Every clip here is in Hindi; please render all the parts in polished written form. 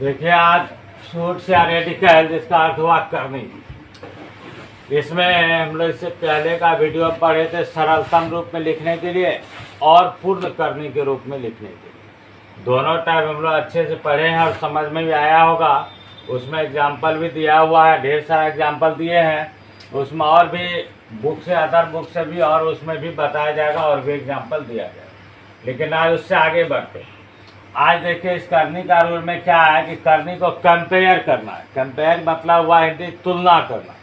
देखिए आज सूट्स या रेडिकल जिसका अर्थ हुआ करनी। इसमें हम लोग इससे पहले का वीडियो पढ़े थे सरलतम रूप में लिखने के लिए और पूर्ण करनी के रूप में लिखने के लिए। दोनों टाइप हम लोग अच्छे से पढ़े हैं और समझ में भी आया होगा। उसमें एग्जाम्पल भी दिया हुआ है, ढेर सारा एग्जाम्पल दिए हैं उसमें, और भी बुक से अदर बुक से भी और उसमें भी बताया जाएगा और भी एग्जाम्पल दिया जाएगा। लेकिन आज उससे आगे बढ़ते हैं। आज देखिए इस करनी का रूल में क्या है कि करनी को कंपेयर करना है। कंपेयर मतलब हुआ हिंदी तुलना करना।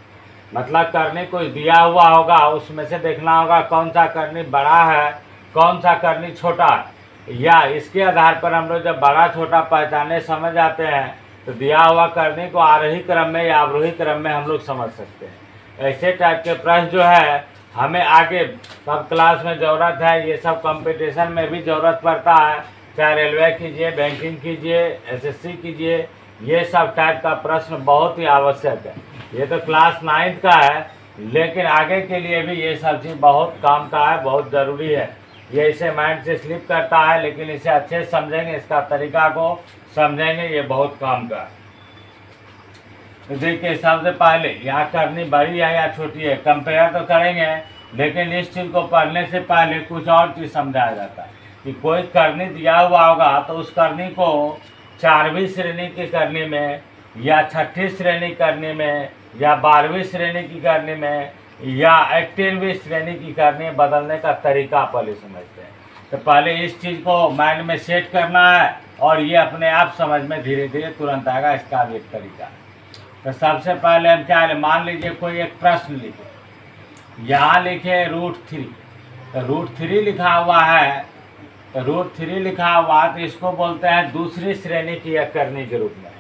मतलब करनी कुछ दिया हुआ होगा, उसमें से देखना होगा कौन सा करनी बड़ा है, कौन सा करनी छोटा है, या इसके आधार पर हम लोग जब बड़ा छोटा पहचाने समझ आते हैं तो दिया हुआ करनी को आरोही क्रम में या अवरोही क्रम में हम लोग समझ सकते हैं। ऐसे टाइप के प्रश्न जो है हमें आगे सब क्लास में ज़रूरत है। ये सब कंपटीशन में भी ज़रूरत पड़ता है, चाहे रेलवे कीजिए, बैंकिंग कीजिए, एसएससी कीजिए, ये सब टाइप का प्रश्न बहुत ही आवश्यक है। ये तो क्लास 9th का है, लेकिन आगे के लिए भी ये सब चीज़ बहुत काम का है, बहुत ज़रूरी है। ये इसे माइंड से स्लिप करता है, लेकिन इसे अच्छे से समझेंगे, इसका तरीका को समझेंगे, ये बहुत काम का है। तो देखिए सबसे पहले यहाँ करनी बड़ी है या छोटी है, कंपेयर तो करेंगे, लेकिन इस चीज़ को पढ़ने से पहले कुछ और चीज़ समझाया जाता है कि कोई करनी दिया हुआ होगा तो उस करनी को 4वीं श्रेणी की करनी में या 6ठी श्रेणी करनी में या 12वीं श्रेणी की करनी में या 18वीं श्रेणी की करनी में बदलने का तरीका पहले समझते हैं। तो पहले इस चीज़ को माइंड में सेट करना है और ये अपने आप समझ में धीरे धीरे तुरंत आएगा। इसका भी एक तरीका है। तो सबसे पहले हम क्या है, मान लीजिए कोई एक प्रश्न लिखे, यहाँ लिखे √3, तो √3 लिखा हुआ है, तो √3 लिखा हुआ तो इसको बोलते हैं दूसरी श्रेणी की एक करनी के रूप में।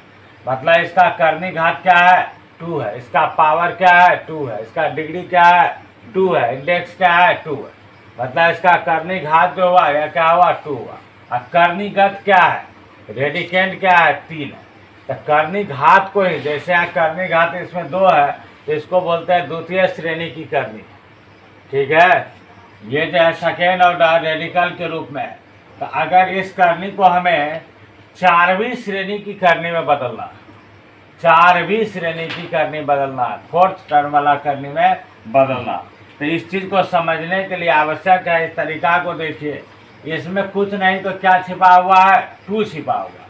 मतलब इसका करनी घात क्या है, 2 है, इसका पावर क्या है, 2 है, इसका डिग्री क्या है, 2 है, इंडेक्स क्या है, 2 है। मतलब इसका करनी घात जो हुआ या क्या हुआ, 2 हुआ। और करनीगत क्या है, रेडिकेंड क्या है, 3 है। तो करनी घात को ही, जैसे यहाँ करनी घात इसमें 2 है तो इसको बोलते हैं द्वितीय श्रेणी की करनी। ठीक है, ये जो है सेकेंड ऑर्डर रेडिकल के रूप में। तो अगर इस करनी को हमें 4वीं श्रेणी की करनी में बदलना, 4वीं श्रेणी की करनी बदलना, 4th टर्म वाला करनी में बदलना, तो इस चीज़ को समझने के लिए आवश्यक है। इस तरीका को देखिए, इसमें कुछ नहीं तो क्या छिपा हुआ है, 2 छिपा हुआ।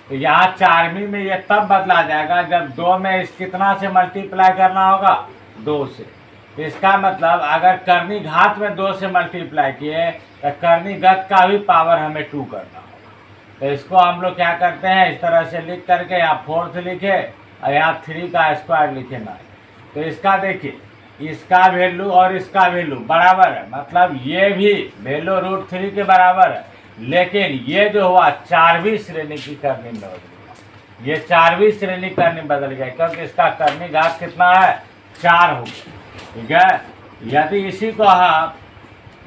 तो यहाँ 4वीं में ये तब बदला जाएगा जब 2 में इस कितना से मल्टीप्लाई करना होगा, 2 से। तो इसका मतलब अगर करनी घात में 2 से मल्टीप्लाई किए तो करनी गत का भी पावर हमें 2 करना होगा। तो इसको हम लोग क्या करते हैं, इस तरह से लिख करके यहाँ 4th लिखे और यहाँ 3 का स्क्वायर लिखे ना। तो इसका देखिए, इसका वैल्यू और इसका वैल्यू बराबर है, मतलब ये भी वैल्यू √3 के बराबर है, लेकिन ये जो हुआ 4वीं श्रेणी की करनी में बदल गया। ये 4वीं श्रेणी करनी बदल गया क्योंकि इसका करनी घात कितना है, 4 हो गया। ठीक है, यदि इसी को हम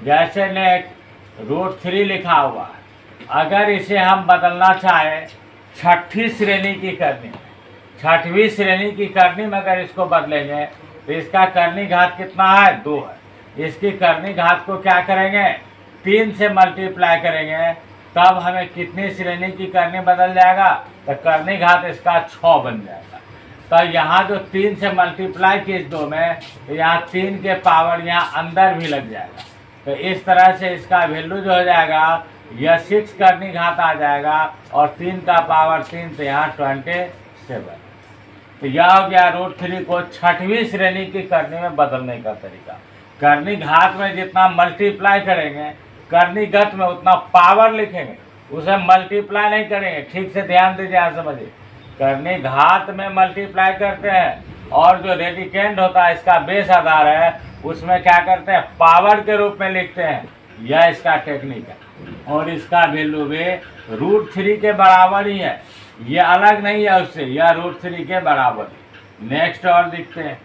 जैसे ने √3 लिखा हुआ है, अगर इसे हम बदलना चाहें 6ठी श्रेणी की करनी में, 6वीं श्रेणी की करनी में अगर इसको बदलेंगे तो इसका करनी घात कितना है, 2 है। इसकी करनी घात को क्या करेंगे, 3 से मल्टीप्लाई करेंगे, तब हमें कितनी श्रेणी की करनी बदल जाएगा, तो करनी घात इसका 6 बन जाएगा। तो यहाँ जो 3 से मल्टीप्लाई की इस 2 में, तो यहाँ 3 के पावर यहाँ अंदर भी लग जाएगा। तो इस तरह से इसका वैल्यू जो हो जाएगा, यह 6 करनी घात आ जाएगा और 3 का पावर 3 तो यहाँ 27। तो यह हो गया √3 को 6वीं श्रेणी की करनी में बदलने का तरीका। करनी घात में जितना मल्टीप्लाई करेंगे, करनी गत में उतना पावर लिखेंगे, उसे मल्टीप्लाई नहीं करेंगे। ठीक से ध्यान दीजिए, आप समझिए। करनी घात में मल्टीप्लाई करते हैं और जो रेडिकेंड होता है, इसका बेस आधार है, उसमें क्या करते हैं, पावर के रूप में लिखते हैं। यह इसका टेक्निक है और इसका वैल्यू भी √3 के बराबर ही है, ये अलग नहीं है उससे, यह √3 के बराबर है। नेक्स्ट और दिखते हैं,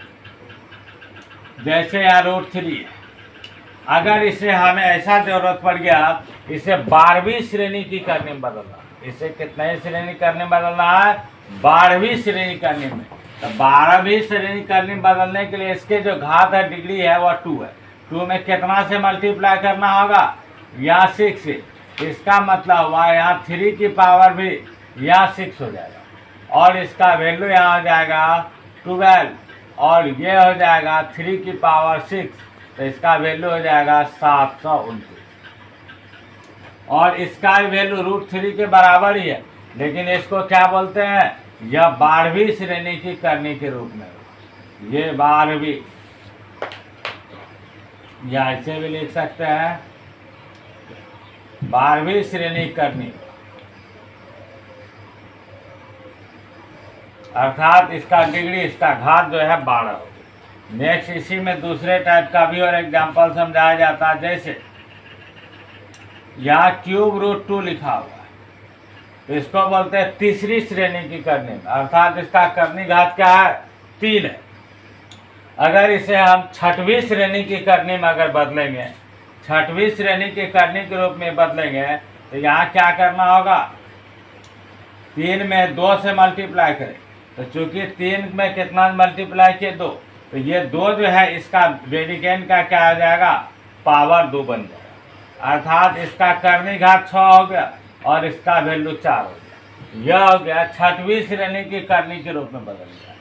जैसे यहाँ √3 है, अगर इसे हमें ऐसा जरूरत पड़ गया, इसे 12वीं श्रेणी की करने में बदलना, इसे कितने श्रेणी करने में बदलना है, 12वीं श्रेणी करने में। तो 12वीं श्रेणी करने में बदलने के लिए इसके जो घात है, डिग्री है, वह 2 है। 2 में कितना से मल्टीप्लाई करना होगा, यहाँ 6 से। इसका मतलब हुआ यहाँ 3 की पावर भी यहाँ 6 हो जाएगा। और इसका वैल्यू यहाँ हो जाएगा 12 और ये हो जाएगा 3 की पावर 6, तो इसका वैल्यू हो जाएगा 729 और इसका वैल्यू √3 के बराबर ही है, लेकिन इसको क्या बोलते हैं, यह 12वीं श्रेणी की करनी के रूप में, ये 12वीं, या ऐसे भी लिख सकते हैं 12वीं श्रेणी करनी, अर्थात इसका डिग्री, इसका घात जो है 12 होगी। नेक्स्ट इसी में दूसरे टाइप का भी और एग्जाम्पल समझाया जाता है, जैसे यहाँ ³ लिखा हुआ है, तो इसको बोलते हैं तीसरी श्रेणी की करनी में, अर्थात इसका करनी घात क्या है, 3 है। अगर इसे हम 6वीं श्रेणी की करनी में अगर बदलेंगे, 6वीं श्रेणी की करनी के रूप में बदलेंगे, तो यहाँ क्या करना होगा, 3 में 2 से मल्टीप्लाई करें, तो चूंकि 3 में कितना मल्टीप्लाई किए 2, तो ये 2 जो है इसका रेडिकेंड का क्या हो जाएगा, पावर 2 बन जाएगा, अर्थात इसका करनी घात 6 हो गया और इसका वैल्यू 4 हो गया। यह हो गया 6वीं श्रेणी की करनी के रूप में बदल गया।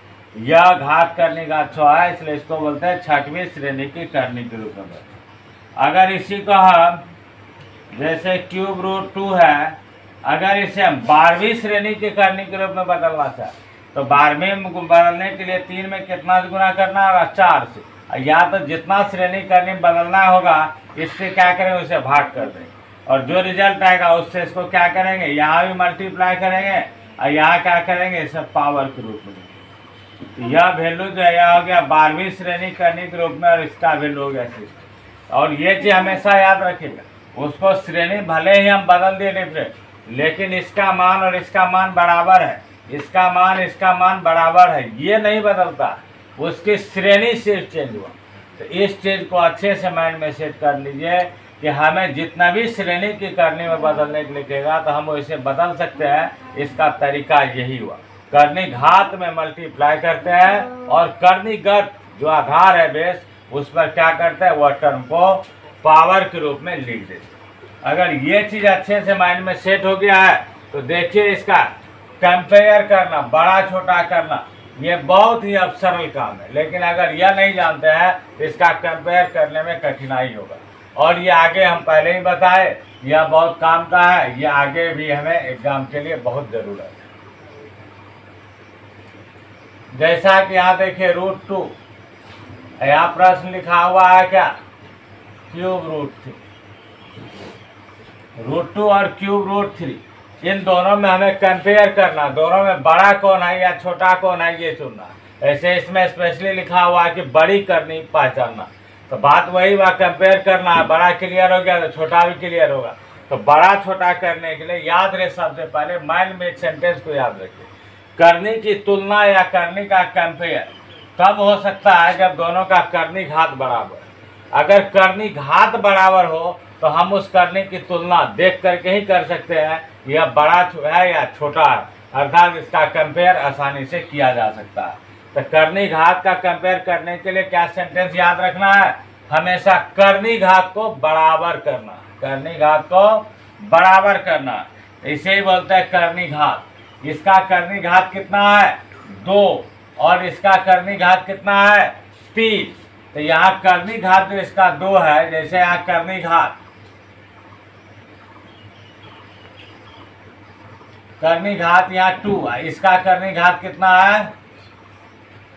यह घात करनी घात 6 है, इसलिए इसको बोलते हैं 6वीं श्रेणी की करनी के रूप में बदल। अगर इसी को हम जैसे ³ है, अगर इसे हम 12वीं श्रेणी की करनी के रूप में बदलना चाहें, तो 12वें में बदलने के लिए 3 में कितना गुना करना होगा, 4 से, या तो जितना श्रेणी करनी बदलना होगा इससे क्या करेंगे, उसे भाग कर देंगे और जो रिजल्ट आएगा उससे इसको क्या करेंगे, यहाँ भी मल्टीप्लाई करेंगे और यहाँ क्या करेंगे, इसे पावर के रूप में देंगे। तो यह वैल्यू जो है यह हो गया 12वीं श्रेणी करने के रूप में और इसका वैल्यू हो गया 6। और ये चीज़ हमेशा याद रखिएगा, उसको श्रेणी भले ही हम बदल दिए डिफरेंट, लेकिन इसका मान और इसका मान बराबर है, इसका मान बराबर है, ये नहीं बदलता, उसकी श्रेणी सिर्फ चेंज हुआ। तो इस चीज़ को अच्छे से माइंड में सेट कर लीजिए कि हमें जितना भी श्रेणी की करनी में बदलने के लिए कहेगा तो हम इसे बदल सकते हैं, इसका तरीका यही हुआ। करनी घात में मल्टीप्लाई करते हैं और करनीगत जो आधार है बेस, उस पर क्या करते हैं, वह टर्म को पावर के रूप में लिख देते हैं। अगर ये चीज़ अच्छे से माइंड में सेट हो गया है तो देखिए इसका कंपेयर करना, बड़ा छोटा करना, ये बहुत ही अब सरल काम है, लेकिन अगर यह नहीं जानते हैं तो इसका कंपेयर करने में कठिनाई होगा। और ये आगे हम पहले ही बताए, यह बहुत काम का है, ये आगे भी हमें एग्जाम के लिए बहुत ज़रूरत है। जैसा कि यहाँ देखिए √2, यहाँ प्रश्न लिखा हुआ है क्या, ³ √2 और ³ इन दोनों में हमें कंपेयर करना, दोनों में बड़ा कौन है या छोटा कौन है ये चुनना। ऐसे इसमें स्पेशली लिखा हुआ है कि बड़ी करनी पहचानना, तो बात वही हुआ, कंपेयर करना है, बड़ा क्लियर हो गया तो छोटा भी क्लियर होगा। तो बड़ा छोटा करने के लिए याद रहे, सबसे पहले माइंड में एक सेंटेंस को याद रखिए, करनी की तुलना या करनी का कंपेयर तब हो सकता है जब दोनों का करनी घात बराबर। अगर करनी घात बराबर हो तो हम उस करनी की तुलना देख करके ही कर सकते हैं, यह बड़ा है या छोटा है, अर्थात इसका कंपेयर आसानी से किया जा सकता है। तो करनी घात का कंपेयर करने के लिए क्या सेंटेंस याद रखना है, हमेशा करनी घात को बराबर करना, करनी घात को बराबर करना, इसे ही बोलते हैं करनी घात। इसका करनी घात कितना है, 2, और इसका करनी घात कितना है, 3। तो यहाँ करनी घात जो इसका 2 है, जैसे यहाँ करनी घात यहाँ 2 है, इसका करनी घात कितना है,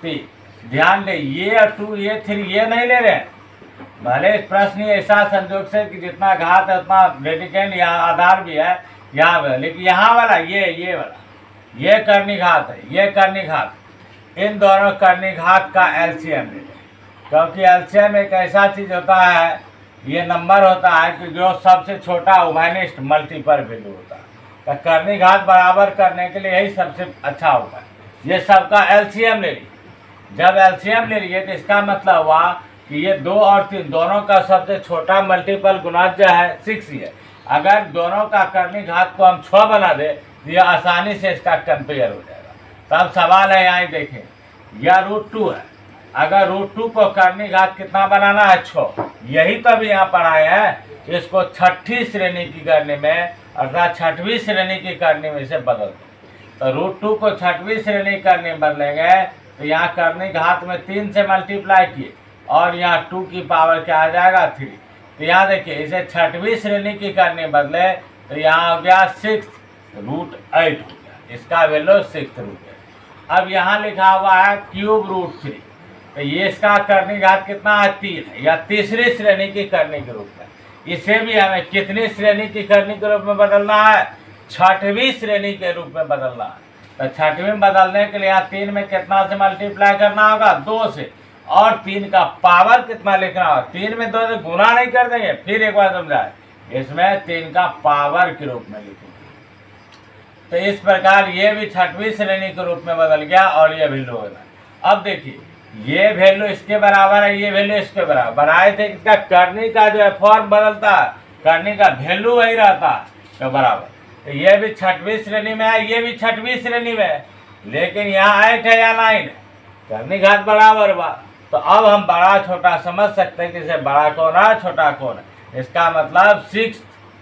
3। ध्यान दे, ये 2 ये 3 ये नहीं ले रहे, भले प्रश्न ऐसा संजोग से कि जितना घात है उतना रेडिकेंड यहाँ आधार भी है यहाँ, लेकिन यहाँ वाला ये वाला ये करनी घात है, ये करनी घात, इन दोनों करनी घात का एलसीएम ले लें, क्योंकि एलसीएम एक ऐसा चीज़ होता है, ये नंबर होता है कि जो सबसे छोटा उभयनिष्ठ मल्टीपल वैल्यू होता है। तो करनी घात बराबर करने के लिए यही सबसे अच्छा होता है, ये सबका एलसीएम ले लीजिए। जब एलसीएम ले लिए तो इसका मतलब हुआ कि ये 2 और 3 दोनों का सबसे छोटा मल्टीपल गुणज जो है 6 ही है। अगर दोनों का करनी घात को हम 6 बना दे तो यह आसानी से इसका कंपेयर हो जाएगा। तब सवाल है यहाँ देखें, यह √2 है, अगर √2 को करनी घात कितना बनाना है, 6, यही तब यहाँ पर आए हैं, इसको 6ठी श्रेणी की करने में अर्थात 6वीं श्रेणी की करने में से बदल दें। तो √2 को छठवीं श्रेणी करनी बदलेंगे तो यहाँ करनी घात में 3 से मल्टीप्लाई किए और यहाँ 2 की पावर क्या आ जाएगा 3। तो यहाँ देखिए इसे छठवीं श्रेणी की करनी बदले तो यहाँ हो गया 6 √8 हो गया, इसका वैल्यू 6 √8। अब यहाँ लिखा हुआ है क्यूब √3, तो ये इसका करनी घात कितना है 3 है, या तीसरी श्रेणी की करनी के रूप में। इसे भी हमें कितनी श्रेणी की करनी के रूप में बदलना है, छठवीं श्रेणी के रूप में बदलना है। तो छठवीं में बदलने के लिए यहाँ 3 में कितना से मल्टीप्लाई करना होगा 2 से, और 3 का पावर कितना लिखना होगा, 3 में 2 से गुना नहीं कर देंगे। फिर एक बार समझाए, इसमें 3 का पावर के रूप में लिखेंगे। तो इस प्रकार ये भी छठवीं श्रेणी के रूप में बदल गया और ये वैल्यू होगा। अब देखिए ये वैल्यू इसके बराबर है, ये वैल्यू इसके बराबर बनाए थे, इसका करनी का जो है फॉर्म बदलता है, करनी का वैल्यू वही रहता है तो बराबर। तो ये भी छठवीं श्रेणी में है, ये भी छठवीं श्रेणी में है, लेकिन यहाँ 8 है या 9 है, करनी घात बराबर हुआ। तो अब हम बड़ा छोटा समझ सकते हैं कि इसे बड़ा कौन है छोटा कौन है। इसका मतलब 6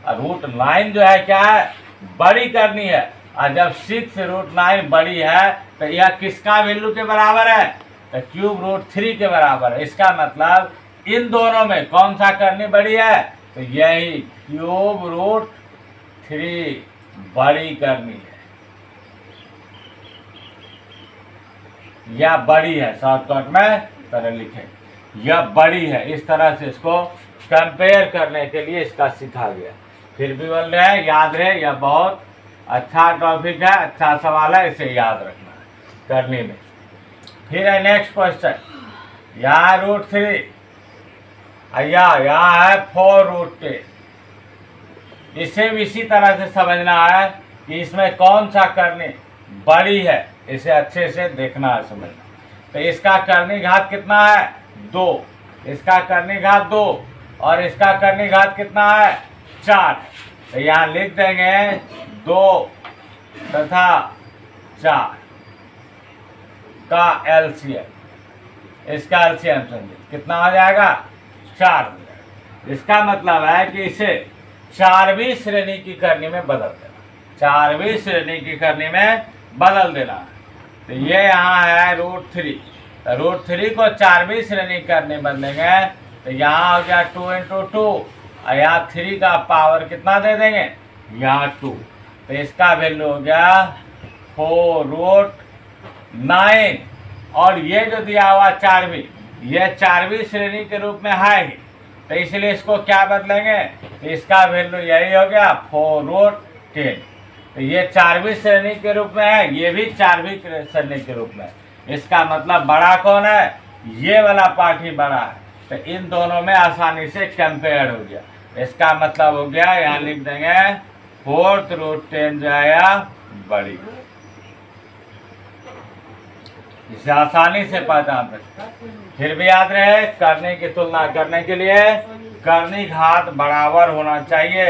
√9 जो है क्या है, बड़ी करनी है, और जब 6 √9 बड़ी है तो यह किसका वैल्यू के बराबर है, तो क्यूब √3 के बराबर है। इसका मतलब इन दोनों में कौन सा करनी बड़ी है, तो यही क्यूब √3 बड़ी करनी है, या बड़ी है, शॉर्टकट में तरह लिखे यह बड़ी है। इस तरह से इसको कंपेयर करने के लिए इसका सीखा गया। फिर भी बोल रहे हैं याद रहे, यह बहुत अच्छा टॉपिक है, अच्छा सवाल है, इसे याद रखना है करने में। फिर है नेक्स्ट क्वेश्चन, यहाँ √3 यहाँ है 4 √10। इसे भी इसी तरह से समझना है कि इसमें कौन सा करनी बड़ी है, इसे अच्छे से देखना है समझना। तो इसका करनी घात कितना है 2, इसका करनी घात 2 और इसका करनी घात कितना है 4। तो यहाँ लिख देंगे 2 तथा 4 का एलसीएम, इसका एलसीएम समझे कितना हो जाएगा 4 हो जाएगा। इसका मतलब है कि इसे 4वीं श्रेणी की करनी में बदल देना, 4वीं श्रेणी की करनी में बदल देना। तो ये यहाँ है √3, √3 को 4वीं श्रेणी करने बदलेंगे तो यहाँ हो गया 2 × 2 और यहाँ 3 का पावर कितना दे देंगे यहाँ 2। तो इसका वैल्यू हो गया 4 √9 और ये जो दिया हुआ 4वीं, ये 4वीं श्रेणी के रूप में है ही, तो इसलिए इसको क्या बदलेंगे, तो इसका वैल्यू यही हो गया 4 √10। तो ये 4वीं श्रेणी के रूप में है, ये भी 4वीं श्रेणी के रूप में है। इसका मतलब बड़ा कौन है, ये वाला पार्ट ही बड़ा है। तो इन दोनों में आसानी से कंपेयर हो गया। इसका मतलब हो गया यहाँ लिख देंगे 4 √10 जो है या बड़ी, इसे आसानी से पहचान सकते। फिर भी याद रहे करने की तुलना करने के लिए करनी घात बराबर होना चाहिए।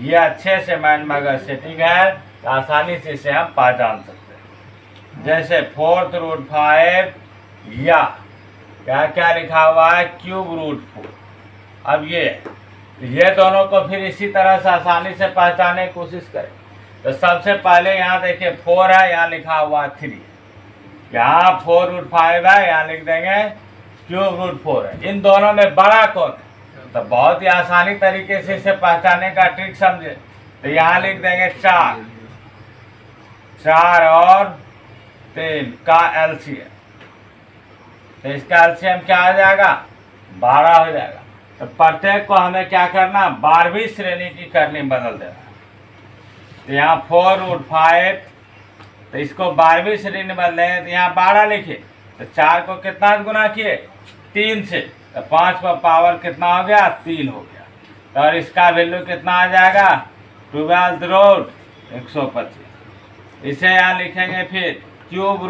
ये अच्छे से माइंड में अगर सेटिंग है तो आसानी से इसे हम पहचान सकते हैं। जैसे 4 √5 या क्या क्या लिखा हुआ है क्यूब √4। अब ये दोनों को फिर इसी तरह से आसानी से पहचानने की कोशिश करें। तो सबसे पहले यहाँ देखिए 4 है, यहाँ लिखा हुआ 3, यहाँ 4 √5 है, यहाँ लिख देंगे क्यूब √4 है। इन दोनों में बड़ा कौन है, तो बहुत ही आसानी तरीके से इसे पहचानने का ट्रिक समझे। तो यहाँ लिख देंगे 4 और 3 का एलसीएम। तो इसका एलसीएम क्या हो जाएगा 12 हो जाएगा। तो प्रत्येक को हमें क्या करना 12वीं श्रेणी की करनी बदल देना। तो यहाँ 4 √5, तो इसको 12वीं श्रेणी में बदल देंगे तो यहाँ 12 लिखे, तो 4 को कितना गुना किए 3 से, तो 5 का पावर कितना हो गया 3 हो गया। और इसका वैल्यू कितना आ जाएगा 12 125। इसे यहाँ लिखेंगे फिर क्यूब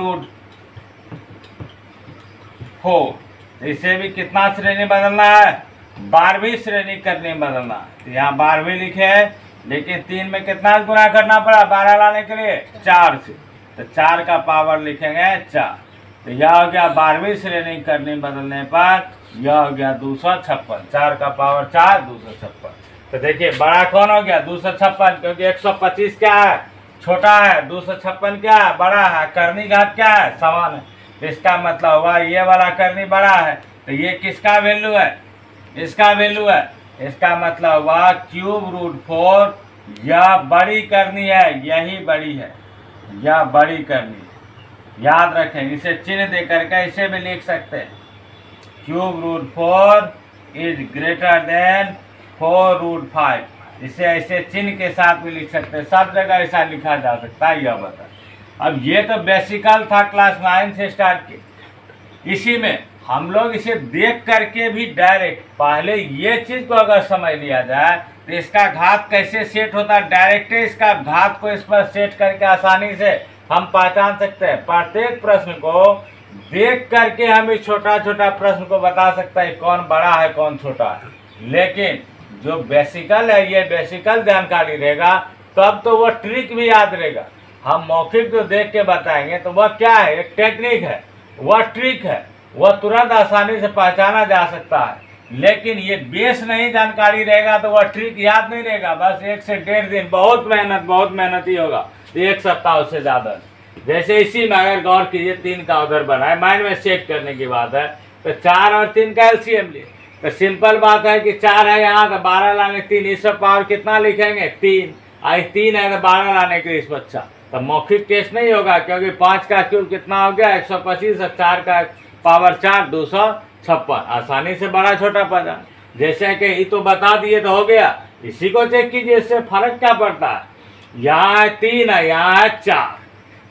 √4। इसे भी कितना श्रेणी बदलना है 12वीं श्रेणी करनी बदलना है। तो यहाँ 12वीं लिखे है, लेकिन 3 में कितना गुना करना पड़ा 12 लाने के लिए 4 से, तो 4 का पावर लिखेंगे 4। तो यह हो गया 12वीं श्रेणी करनी बदलने पर यह हो गया 256, 4 का पावर 4 256। तो देखिए बड़ा कौन हो गया 256, क्योंकि 125 क्या है छोटा है, 256 क्या है, बड़ा है, करनी घात क्या है, समान है। तो इसका मतलब हुआ ये वाला करनी बड़ा है, तो ये किसका वैल्यू है, इसका वैल्यू है। इसका मतलब हुआ ³ यह बड़ी करनी है, यही बड़ी है, यह बड़ी करनी है। याद रखें, इसे चिन्ह दे करके इसे भी लिख सकते हैं, ³ इज ग्रेटर देन 4√5। इसे ऐसे चिन्ह के साथ भी लिख सकते हैं, सब जगह ऐसा लिखा जा सकता है। यह बता, अब ये तो बेसिकल था, क्लास 9 से स्टार्ट किए। इसी में हम लोग इसे देख करके भी डायरेक्ट, पहले ये चीज को अगर समझ लिया जाए तो इसका घात कैसे सेट होता है, डायरेक्ट इसका घात को इस पर सेट करके आसानी से हम पहचान सकते हैं। प्रत्येक प्रश्न को देख करके हम इस छोटा छोटा प्रश्न को बता सकते हैं कौन बड़ा है कौन छोटा है। लेकिन जो बेसिकल है, ये बेसिकल जानकारी रहेगा, तब तो वो ट्रिक भी याद रहेगा। हम मौखिक जो देख के बताएंगे तो वह क्या है, एक टेक्निक है, वह ट्रिक है, वह तुरंत आसानी से पहचाना जा सकता है। लेकिन ये बेस नहीं जानकारी रहेगा तो वह ट्रिक याद नहीं रहेगा। बस 1 से 1.5 दिन बहुत मेहनत ही होगा, 1 सप्ताह उससे ज़्यादा। जैसे इसी में अगर गौर कीजिए, 3 का उधर बना है, माइंड में सेट करने की बात है, तो 4 और 3 का एलसीएम लिए। तो सिंपल बात है कि 4 है यहाँ, तो 12 लाने 3, इस पर पावर कितना लिखेंगे, 3। आज 3 है तो 12 लाने के लिए इस बच्चा, तो मौखिक टेस्ट नहीं होगा, क्योंकि 5 का क्यूब कितना हो गया, 125, और 4 का पावर 4, 256। आसानी से बड़ा छोटा पता, जैसे कि ये तो बता दिए तो हो गया। इसी को चेक कीजिए, इससे फर्क क्या पड़ता है, यहाँ है 3 है, यहाँ है 4,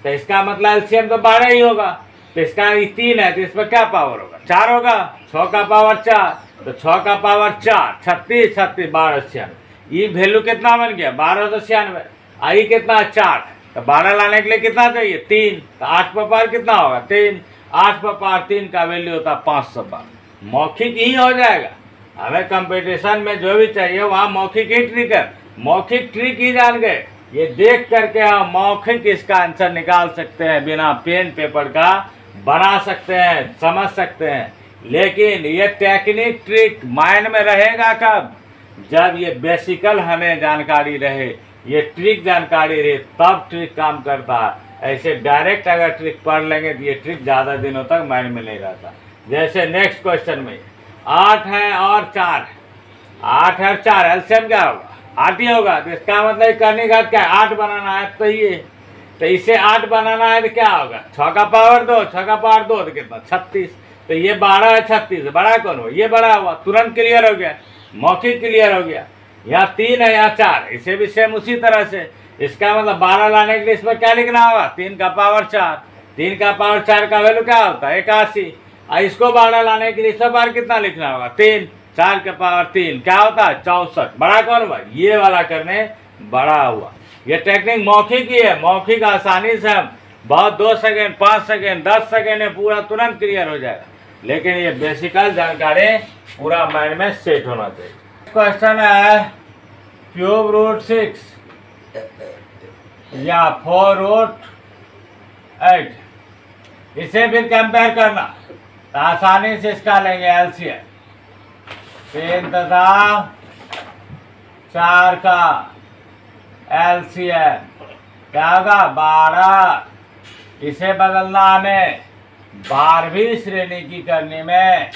तो इसका मतलब एलसीएम तो 12 ही होगा। तो इसका 3 है तो इस पर क्या पावर होगा, 4 होगा। 6 का पावर 4, तो 6 का पावर 4, 36, 36, 1296। ये वैल्यू कितना बन गया, 1296। आई कितना, 4, तो 12 लाने के लिए कितना चाहिए, 3, तो 8 पर पावर कितना होगा, 3। 8 पर पावर 3 का वैल्यू होता है 512। मौखिक ही हो जाएगा। हमें कंपटीशन में जो भी चाहिए वहाँ मौखिक ही ट्रिक है, मौखिक ट्रिक ही जान गए। ये देख करके हम मौखिक इसका आंसर निकाल सकते हैं, बिना पेन पेपर का बना सकते हैं, समझ सकते हैं। लेकिन ये टेक्निक ट्रिक माइंड में रहेगा कब, जब ये बेसिकल हमें जानकारी रहे, ये ट्रिक जानकारी रहे, तब ट्रिक काम करता है। ऐसे डायरेक्ट अगर ट्रिक पढ़ लेंगे तो ये ट्रिक ज़्यादा दिनों तक माइंड में नहीं रहता। जैसे नेक्स्ट क्वेश्चन में 8 है और 4 है, 8 है और 4, एलसीएम क्या होगा, 8 ही होगा। तो इसका मतलब करने का क्या है, 8 बनाना है, तो ये, तो इसे 8 बनाना है तो क्या होगा, 6 का पावर 2, 6 का पावर 2 तो कितना, 36। तो ये 12 है, 36, बड़ा कौन हुआ, ये बड़ा हुआ, तुरंत क्लियर हो गया, मौखिक क्लियर हो गया। यहाँ 3 है, यहाँ 4, इसे भी सेम उसी तरह से। इसका मतलब 12 लाने के लिए इसमें क्या लिखना होगा, 3 का पावर 4, 3 का पावर 4 का वैल्यू क्या होता है, 81। और इसको 12 लाने के लिए इस बार कितना लिखना होगा, 3, 4 के पावर 3 क्या होता है, 64। बड़ा कौन हुआ, ये वाला करने बड़ा हुआ। ये टेक्निक मौखिक ही है, मौखिक आसानी से हम बहुत 2 सेकेंड, 5 सेकेंड, 10 सेकेंड में पूरा तुरंत क्लियर हो जाएगा। लेकिन ये बेसिकल जानकारी पूरा माइंड में सेट होना चाहिए। क्वेश्चन है ⁶ या 4√8, इसे फिर कंपेयर करना तो आसानी से इसका लेंगे एलसीएम। 3 तथा 4 का एलसीएम क्या होगा, 12। इसे बदलना हमें 12वीं श्रेणी की करनी में,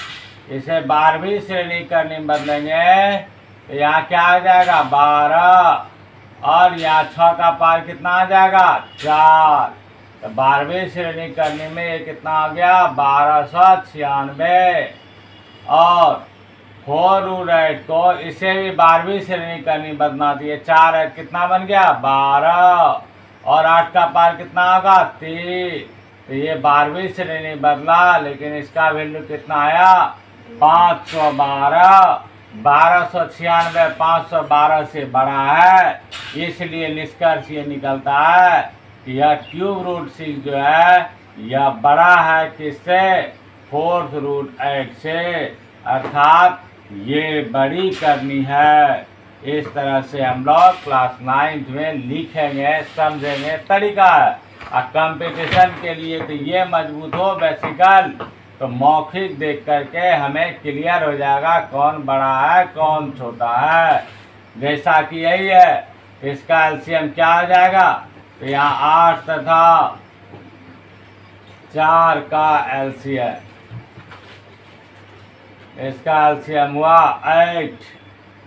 इसे 12वीं श्रेणी करनी में बदलेंगे तो यहाँ क्या आ जाएगा, 12, और यहाँ 6 का पावर कितना आ जाएगा, 4। तो 12वीं श्रेणी करने में ये कितना आ गया, 1296। और 4√8 को इसे भी 12वीं श्रेणी करनी बदलना थी, 4 है, कितना बन गया, 12, और 8 का पावर कितना होगा, 3। तो ये 12वीं श्रेणी बदला, लेकिन इसका वैल्यू कितना आया, 512। 1296 512 से बड़ा है, इसलिए निष्कर्ष ये निकलता है कि यह ⁶ जो है यह बड़ा है किससे, 4√8 से, अर्थात ये बड़ी करनी है। इस तरह से हम लोग क्लास 9 में लिखेंगे, समझेंगे, तरीका है। और कंपटीशन के लिए तो ये मजबूत हो बेसिकल, तो मौखिक देख करके हमें क्लियर हो जाएगा कौन बड़ा है कौन छोटा है। जैसा कि यही है, इसका एलसीएम क्या हो जाएगा, तो यहाँ 8 तथा 4 का एलसीएम, इसका एलसीएम हुआ 8।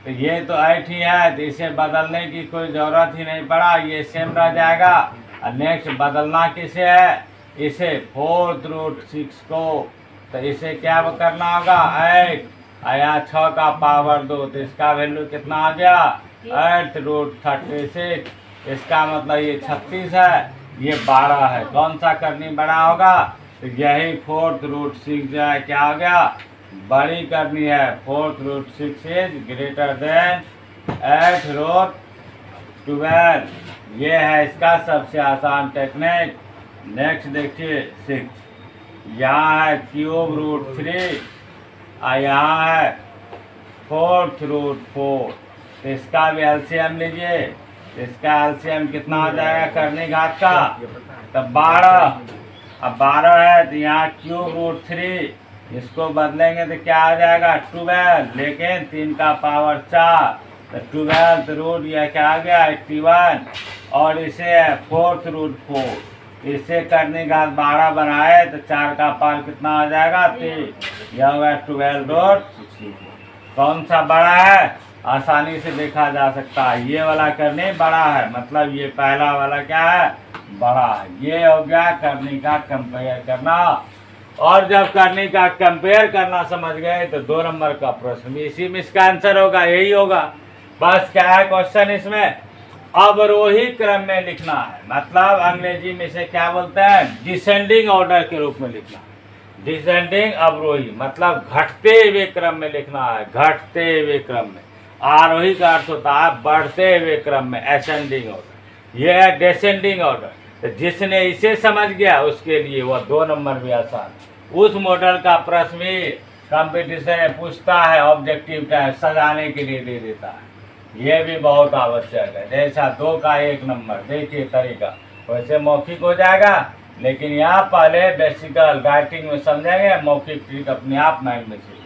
तो ये तो 8 ही है, तो इसे बदलने की कोई ज़रूरत ही नहीं पड़ा, ये सेम रह जाएगा। और नेक्स्ट बदलना किसे है, इसे 4√6 को, तो इसे क्या करना होगा 8, आया 6 का पावर 2, तो इसका वैल्यू कितना आ गया 8√36। इसका मतलब ये 36 है, ये 12 है। कौन सा करनी बड़ा होगा, तो यही 4√6 जो है क्या हो गया, बड़ी करनी है। 4√6 इज ग्रेटर देन 8√12। ये है इसका सबसे आसान टेक्निक। नेक्स्ट देखिए 6, यहाँ है ³ √3 और यहाँ है 4th√4। तो इसका भी एलसीएम लीजिए, इसका एलसीएम कितना आ जाएगा करनी घात का, तो 12। अब 12 है तो यहाँ ³ √3, इसको बदलेंगे तो क्या आ जाएगा 12, लेकिन 3 का पावर 4, तो 12th रूट यह क्या आ गया 81, और इसे है 4th√4। इसे करने का 12 बनाए तो 4 का पावर कितना आ जाएगा 3, यह होगा 12√6। कौन सा बड़ा है, आसानी से देखा जा सकता है, ये वाला करनी बड़ा है, मतलब ये पहला वाला क्या है बड़ा है। ये हो गया करनी का कंपेयर करना। और जब करनी का कंपेयर करना समझ गए तो 2 नंबर का प्रश्न भी इसी में इसका आंसर होगा, यही होगा। बस क्या है क्वेश्चन इसमें, अवरोही क्रम में लिखना है, मतलब अंग्रेजी में इसे क्या बोलते हैं डिसेंडिंग ऑर्डर के रूप में लिखना। डिसेंडिंग अवरोही मतलब घटते हुए क्रम में लिखना है, घटते हुए क्रम में। आरोही का अर्थ होता है बढ़ते हुए क्रम में, असेंडिंग ऑर्डर। यह है डिसेंडिंग ऑर्डर। तो जिसने इसे समझ गया उसके लिए वह 2 नंबर भी आसान। उस मॉडल का प्रश्न भी कंपटीशन में पूछता है, ऑब्जेक्टिव टाइप सजाने के लिए दे देता है, ये भी बहुत आवश्यक है। जैसा 2 का 1 नंबर, देखिए तरीका वैसे मौखिक हो जाएगा, लेकिन यहाँ पहले बेसिकल राइटिंग में समझेंगे, मौखिक ट्रिक अपने आप माइंड में सीखेंगे।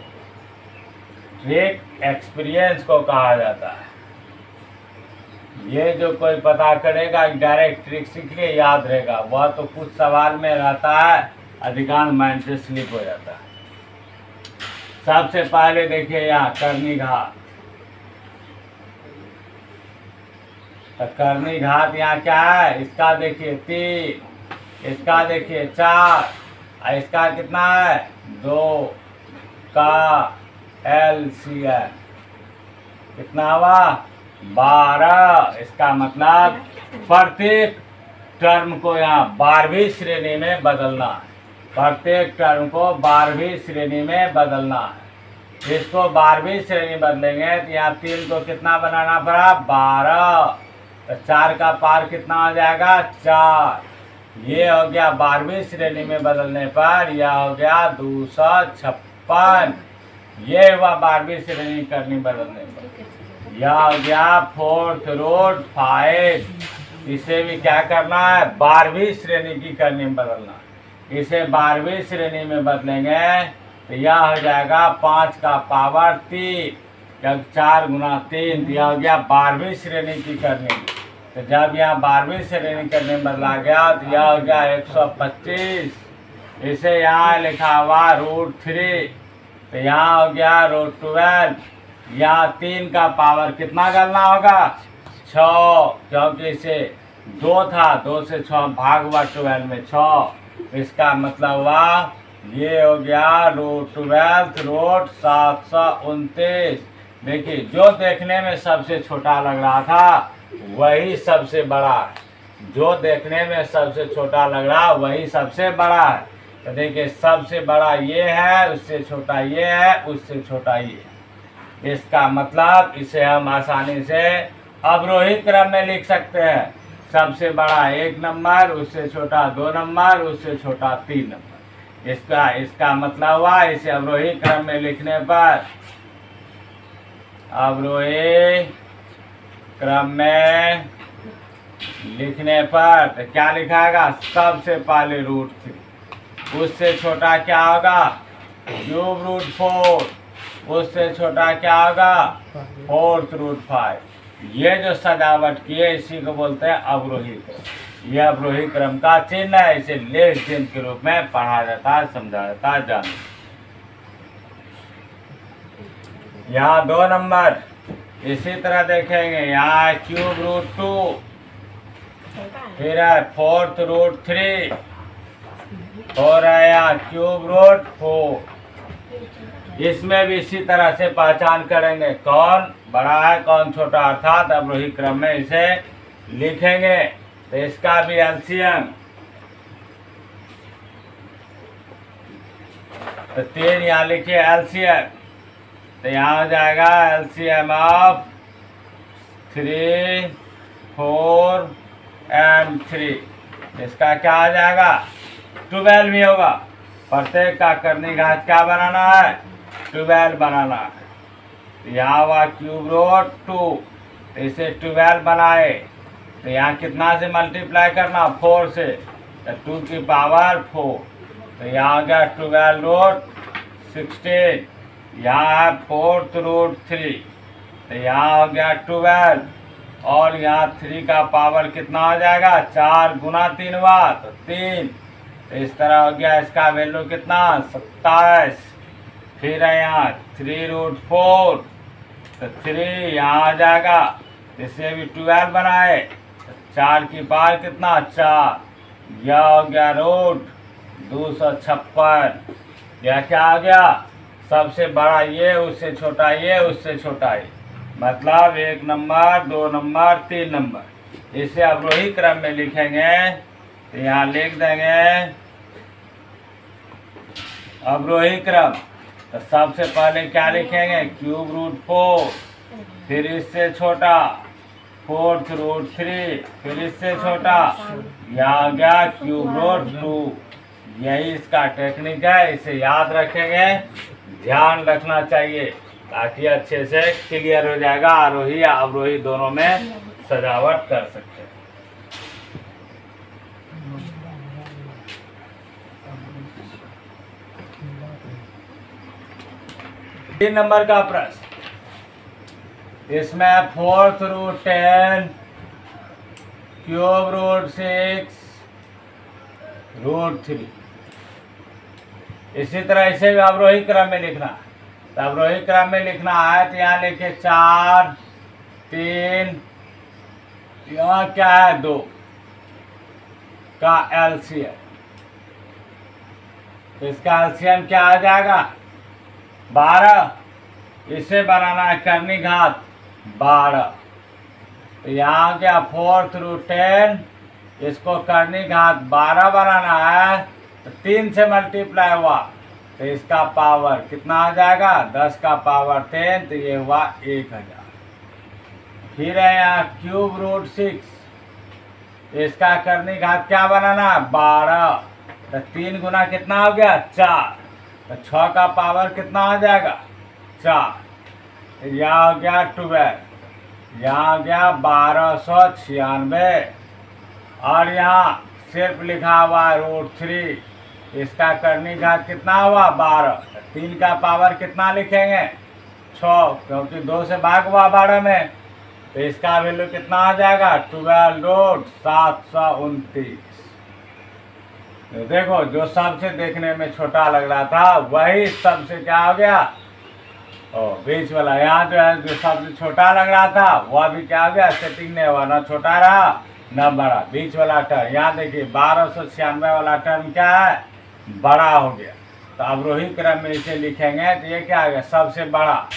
ट्रिक एक्सपीरियंस को कहा जाता है। ये जो कोई पता करेगा डायरेक्ट ट्रिक सीख के याद रहेगा, वह तो कुछ सवाल में रहता है, अधिकांश माइंड से स्लिप हो जाता है। सबसे पहले देखिए यहाँ करनी घात, तो करनी घात यहाँ क्या है, इसका देखिए 3, इसका देखिए 4, और इसका कितना है 2 का एलसीएम कितना हुआ 12। इसका मतलब प्रत्येक टर्म को यहाँ 12वीं श्रेणी में बदलना है, प्रत्येक टर्म को 12वीं श्रेणी में बदलना है। इसको 12वीं श्रेणी बदलेंगे तो यहाँ 3 को कितना बनाना पड़ा 12, तो 4 का पार कितना आ जाएगा 4। ये हो गया 12वीं श्रेणी में बदलने पर यह हो गया 256। ये हुआ 12वीं श्रेणी करनी बदलने पर। यह हो गया 4th√5। इसे भी क्या करना है 12वीं श्रेणी की करनी बदलना। इसे 12वीं श्रेणी में बदलेंगे तो यह हो जाएगा 5 का पावर 3, जब 4 × 3, यह हो गया 12वीं श्रेणी की करनी। तो जब यहाँ 12वीं श्रेणी करने बदला गया तो यह हो गया 125। इसे यहाँ लिखा हुआ √3, तो यहाँ हो गया √12। यहाँ 3 का पावर कितना करना होगा 6, क्योंकि इसे 2 था, 2 से 6 भाग हुआ 12 में 6। इसका मतलब हुआ ये हो गया √12 देखिए जो देखने में सबसे छोटा लग रहा था वही सबसे बड़ा है, जो देखने में सबसे छोटा लग रहा वही सबसे बड़ा है। तो देखिए सबसे बड़ा ये है, उससे छोटा ये है, उससे छोटा ये है। इसका मतलब इसे हम आसानी से अवरोही क्रम में लिख सकते हैं। सबसे बड़ा 1 नंबर, उससे छोटा 2 नंबर, उससे छोटा 3 नंबर। इसका मतलब हुआ इसे अवरोही क्रम में लिखने पर, अवरोही क्रम में लिखने पर तो क्या लिखाएगा सबसे पहले √3, उससे छोटा क्या होगा ³ √4, उससे छोटा क्या होगा 4th √5। ये जो सजावट की है इसी को बोलते हैं अवरोही क्रम। यह अवरोही क्रम का चिन्ह है। इसे लेख चिन्ह के रूप में पढ़ा जाता है, समझा जाता है। जान यहाँ 2 नंबर इसी तरह देखेंगे। यहाँ क्यूब रूट 2, फिर है फोर्थ रूट 3 और है यहाँ क्यूब रूट 4। इसमें भी इसी तरह से पहचान करेंगे कौन बड़ा है कौन छोटा, अर्थात अवरोही क्रम में इसे लिखेंगे। तो इसका भी एलसीएम, तो 3 यहाँ लिखिए एलसीएम। तो यहाँ हो जाएगा एलसीएम ऑफ 3, 4 एंड 3। इसका क्या आ जाएगा 12 भी होगा। प्रत्येक का करनी घात क्या बनाना है 12 बनाना है। यहाँ हुआ क्यूब रूट 2, इसे 12 बनाए तो यहाँ कितना से मल्टीप्लाई करना 4 से, तो 2 की पावर 4। तो यहाँ आ गया 12 रूट 16। यहाँ है फोर्थ रूट 3, तो यहाँ हो गया 12 और यहाँ 3 का पावर कितना हो जाएगा 4 गुना 3 हुआ तो 3। तो इस तरह हो गया इसका वैल्यू कितना 27। फिर है यहाँ 3 रूट 4, तो 3 यहाँ आ जाएगा। इसे भी 12 बनाए तो 4 की पावर कितना 4। यह हो गया रूट 256। यह क्या आ गया सबसे बड़ा ये, उससे छोटा ये, उससे छोटा ये, मतलब 1 नंबर 2 नंबर 3 नंबर। इसे अवरोही क्रम में लिखेंगे तो यहाँ लिख देंगे अवरोही क्रम। तो सबसे पहले क्या लिखेंगे क्यूब रूट 4, फिर इससे छोटा फोर्थ रूट 3, फिर इससे छोटा यहाँ आ गया क्यूब रूट 2। यही इसका टेक्निक है, इसे याद रखेंगे, ध्यान रखना चाहिए ताकि अच्छे से क्लियर हो जाएगा। आरोही या अवरोही दोनों में सजावट कर सकते हैं। 3 नंबर का प्रश्न, इसमें fourth root 10, cube root 6, root 3। इसी तरह इसे भी अवरोही क्रम में लिखना। तो अवरोही क्रम में लिखना है तो यहाँ लिखे 4, 3, यहाँ क्या है 2 का एलसीएम। तो इसका एलसीएम क्या आ जाएगा 12। इसे बनाना है करनी घात 12। तो यहाँ क्या फोर्थ रूट 10, इसको करनी घात 12 बनाना है तो 3 से मल्टीप्लाई हुआ तो इसका पावर कितना आ जाएगा 10 का पावर 10, तो ये हुआ 1000। फिर है यहाँ क्यूब रूट 6, इसका करनी घात क्या बनाना है 12। तो 3 गुना कितना हो गया 4, तो 6 का पावर कितना आ जाएगा 4। यहाँ हो गया 12, यहाँ आ गया 1296 और यहाँ सिर्फ लिखा हुआ रूट 3। इसका करनी घात कितना हुआ 12। 3 का पावर कितना लिखेंगे 6, क्योंकि 2 से भाग हुआ 12 में। तो इसका वैल्यू कितना आ जाएगा 12 रूट 729। तो देखो जो सबसे देखने में छोटा लग रहा था वही सबसे क्या हो गया बीच वाला। यहाँ जो है जो सबसे छोटा लग रहा था वह भी क्या हो गया सेटिंग नहीं हुआ, ना छोटा रहा ना बड़ा। बीच वाला टर्म यहाँ देखिए 1296 वाला टर्म क्या है बड़ा हो गया। तो अवरोही क्रम में इसे लिखेंगे तो ये क्या आ गया सबसे बड़ा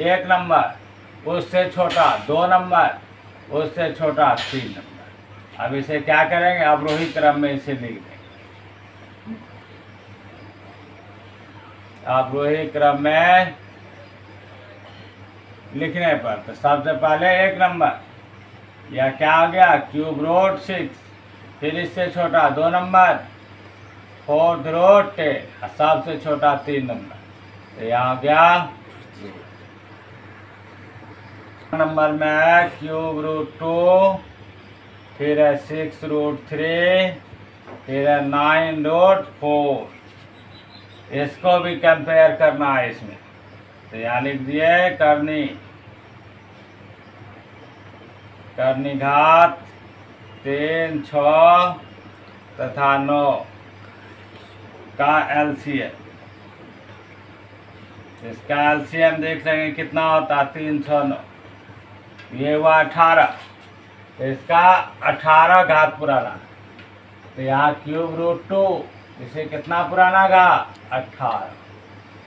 1 नंबर, उससे छोटा 2 नंबर, उससे छोटा 3 नंबर। अब इसे क्या करेंगे अवरोही क्रम में इसे लिख देंगे। अवरोही क्रम में लिखने पर तो सबसे पहले 1 नंबर, यह क्या आ गया क्यूब रूट 6, फिर इससे छोटा 2 नंबर फोर्थ रूट 10, सबसे छोटा 3 नंबर। तो यहाँ आ गया नंबर में है क्यूब रूट 2, फिर है 6 रूट 3, फिर है 9 रूट 4। इसको भी कंपेयर करना है इसमें। तो यहाँ लिख दिए करनी घात 3, 6 तथा 9 का LCM। इसका LCM देख लेंगे कितना होता है, 3, 6, 9, ये हुआ 18। इसका 18 घात पुराना, तो यहाँ क्यूब रूट 2, इसे कितना पुराना का 18,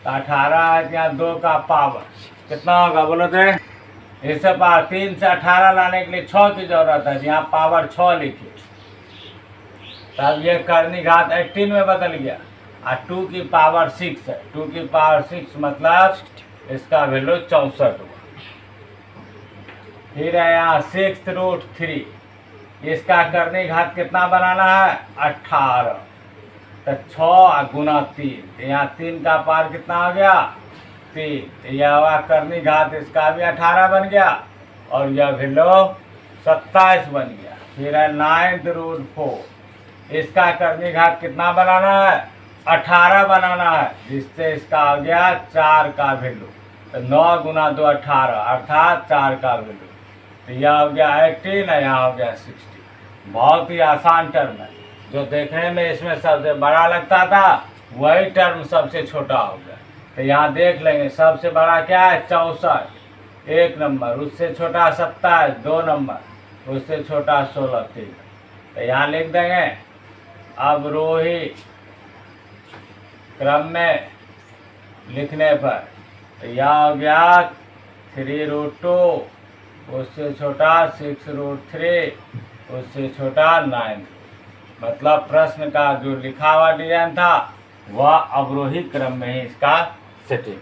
तो 18 है, यहाँ 2 का पावर कितना होगा बोलो तो। इसे पावर 3 से 18 लाने के लिए 6 की जरूरत है, यहाँ पावर 6 लिखिए, तब ये करनी घात 18 में बदल गया। और 2 की पावर 6 है, 2 की पावर 6 मतलब इसका वैल्यू 64 हुआ। फिर है यहाँ 6 रूट 3, इसका करनी घात कितना बनाना है 18, तो 6 गुना 3, यहाँ 3 का पावर कितना हो गया 3, यह हुआ करनी घात, इसका भी 18 बन गया और यह वैल्यू 27 बन गया। फिर है 9 रूट 4, इसका करनी घात कितना बनाना है 18 बनाना है, जिससे इसका आ गया 4 का वैल्यू, तो 9 गुना 2 18 अर्थात 4 का वैल्यू, तो यह हो गया 18 है, यहाँ हो गया 60। बहुत ही आसान टर्म है, जो देखने में इसमें सबसे बड़ा लगता था वही टर्म सबसे छोटा हो गया। तो यहाँ देख लेंगे सबसे बड़ा क्या है 64 1 नंबर, उससे छोटा 27 2 नंबर, उससे छोटा 16 3। तो यहाँ लिख देंगे अवरोही क्रम में लिखने पर, तो यह हो गया 3 रूट 2, उससे छोटा 6 रूट 3, उससे छोटा 9। मतलब प्रश्न का जो लिखा हुआ डिजाइन था वह अवरोही क्रम में ही इसका सेटिंग।